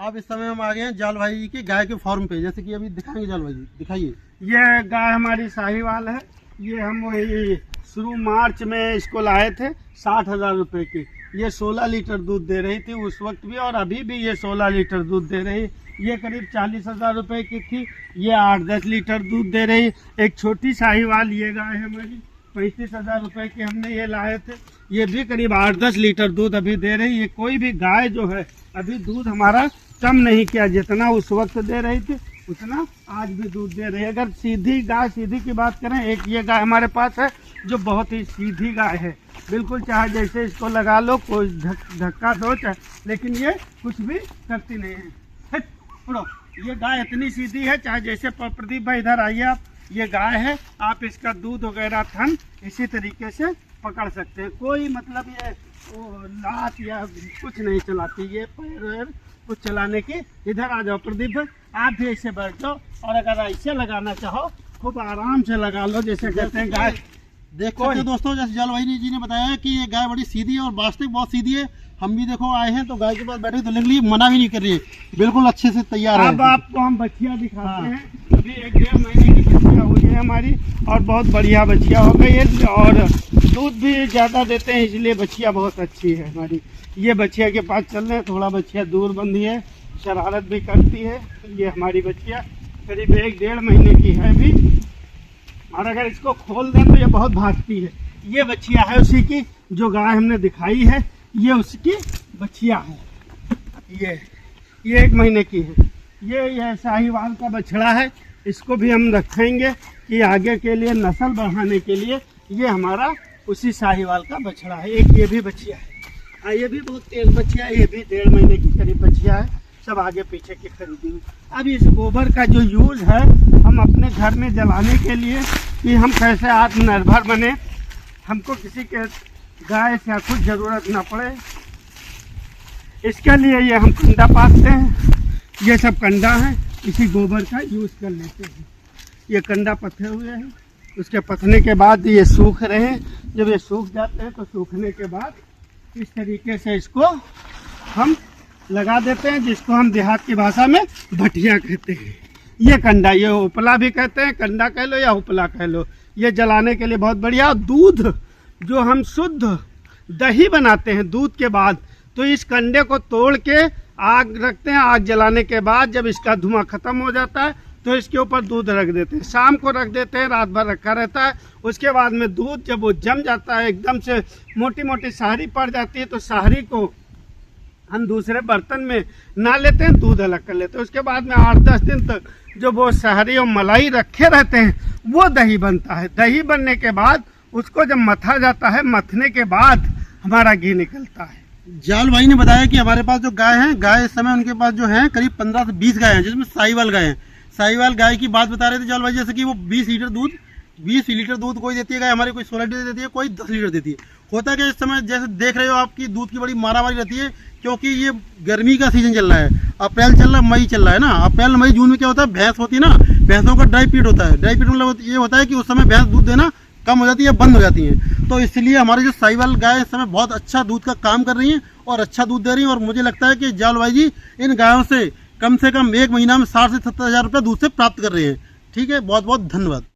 आप इस समय हम आ गए हैं जाल भाई जी के गाय के फार्म पे, जैसे कि अभी दिखाएंगे। जाल भाई जी दिखाइए। ये गाय हमारी साहीवाल है। ये हम वही शुरू मार्च में इसको लाए थे 60,000 रुपए की। ये 16 लीटर दूध दे रही थी उस वक्त भी, और अभी भी ये 16 लीटर दूध दे रही। ये करीब 40,000 रुपए की थी। ये 8-10 लीटर दूध दे रही। एक छोटी साहीवाल ये गाय है हमारी, 35,000 रुपए की हमने ये लाए थे। ये भी करीब 8-10 लीटर दूध अभी दे रही। ये कोई भी गाय जो है अभी दूध हमारा कम नहीं किया, जितना उस वक्त दे रही थी उतना आज भी दूध दे रही है। अगर सीधी गाय सीधी की बात करें, एक ये गाय हमारे पास है जो बहुत ही सीधी गाय है, बिल्कुल चाहे जैसे इसको लगा लो, कोई धक्का दो चाहे, लेकिन ये कुछ भी करती नहीं है। उड़ो, ये गाय इतनी सीधी है, चाहे जैसे प्रदीप भाई इधर आइए आप, ये गाय है, आप इसका दूध वगैरह थन इसी तरीके से पकड़ सकते हैं। कोई मतलब ये लात या कुछ नहीं चलाती, ये पैर कुछ चलाने की। इधर आ जाओ प्रदीप भाई, आप भी ऐसे बैठ जाओ, और अगर ऐसे लगाना चाहो खूब आराम से लगा लो, जैसे कहते हैं गाय। देखो दोस्तों, जैसे जाल भाई जी ने बताया कि ये गाय बड़ी सीधी है और वास्तविक बहुत सीधी है। हम भी देखो आए हैं तो गाय के पास बैठे तो लिए मना भी नहीं कर रही है, बिल्कुल अच्छे से तैयार है। अब आपको हम बच्चियाँ दिखाते हैं। अभी 1-1.5 महीने की बच्चियाँ हुई है हमारी, और बहुत बढ़िया बच्चियाँ हो गई है, और दूध भी ज़्यादा देते हैं, इसलिए बच्चियाँ बहुत अच्छी है हमारी। ये बच्चियाँ के पास चल रहे हैं, थोड़ा बच्चियाँ दूर बंधी है, शरारत भी करती है। ये हमारी बच्चियाँ करीब 1-1.5 महीने की है भी, और अगर इसको खोल दें तो ये बहुत भागती है। ये बच्चियाँ है उसी की, जो गाय हमने दिखाई है, ये उसकी बच्चियाँ है। ये 1 महीने की है। ये साहीवाल का बछड़ा है, इसको भी हम रखेंगे कि आगे के लिए नस्ल बढ़ाने के लिए। ये हमारा उसी साहीवाल का बछड़ा है। एक ये भी बच्चिया है, हाँ ये भी बहुत तेज बच्चिया है, ये भी 1.5 महीने की करीब बच्चिया है। सब आगे पीछे की खरीदी हुई। अब इस गोबर का जो यूज़ है हम अपने घर में जलाने के लिए, कि हम कैसे आत्मनिर्भर बने, हमको किसी के गाय से कुछ ज़रूरत ना पड़े, इसके लिए ये हम कंडा पाथते हैं। ये सब कंडा है, इसी गोबर का यूज़ कर लेते हैं। ये कंडा पथे हुए हैं, उसके पथने के बाद ये सूख रहे हैं। जब ये सूख जाते हैं तो सूखने के बाद इस तरीके से इसको हम लगा देते हैं, जिसको हम देहात की भाषा में भटिया कहते हैं। ये कंडा, ये उपला भी कहते हैं, कंडा कह लो या उपला कह लो। ये जलाने के लिए बहुत बढ़िया। दूध जो हम शुद्ध दही बनाते हैं दूध के बाद, तो इस कंडे को तोड़ के आग रखते हैं। आग जलाने के बाद जब इसका धुआं खत्म हो जाता है तो इसके ऊपर दूध रख देते हैं। शाम को रख देते हैं, रात भर रखा रहता है। उसके बाद में दूध जब वो जम जाता है, एकदम से मोटी मोटी शहरी पड़ जाती है, तो शहरी को हम दूसरे बर्तन में ना लेते हैं, दूध अलग कर लेते हैं। उसके बाद में 8-10 दिन तक जो वो शहरी और मलाई रखे रहते हैं, वो दही बनता है। दही बनने के बाद उसको जब मथा जाता है, मथने के बाद हमारा घी निकलता है। जाल भाई ने बताया कि हमारे पास जो गाय हैं, गाय इस समय उनके पास जो है करीब 15 से 20 गाय हैं, जिसमें साहीवाल गाय हैं। साहीवाल गाय की बात बता रहे थे जाल भाई, जैसे कि वो 20 लीटर दूध कोई देती है गाय हमारी, कोई 16 लीटर देती है, कोई 10 लीटर देती है। होता है कि इस समय जैसे देख रहे हो आपकी दूध की बड़ी मारामारी रहती है, क्योंकि ये गर्मी का सीजन चल रहा है। अप्रैल चल रहा है, मई चल रहा है ना। अप्रैल मई जून में क्या होता है, भैंस होती है ना, भैंसों का ड्राई पीरियड होता है। ड्राई पीरियड मतलब ये होता है कि उस समय भैंस दूध देना कम हो जाती है, बंद हो जाती है। तो इसलिए हमारी जो साहीवाल गाय इस समय बहुत अच्छा दूध का काम कर रही हैं और अच्छा दूध दे रही हैं। और मुझे लगता है कि जाल भाई जी इन गायों से कम 1 महीना में 60 से 70 हज़ार रुपये दूध से प्राप्त कर रहे हैं। ठीक है, बहुत बहुत धन्यवाद।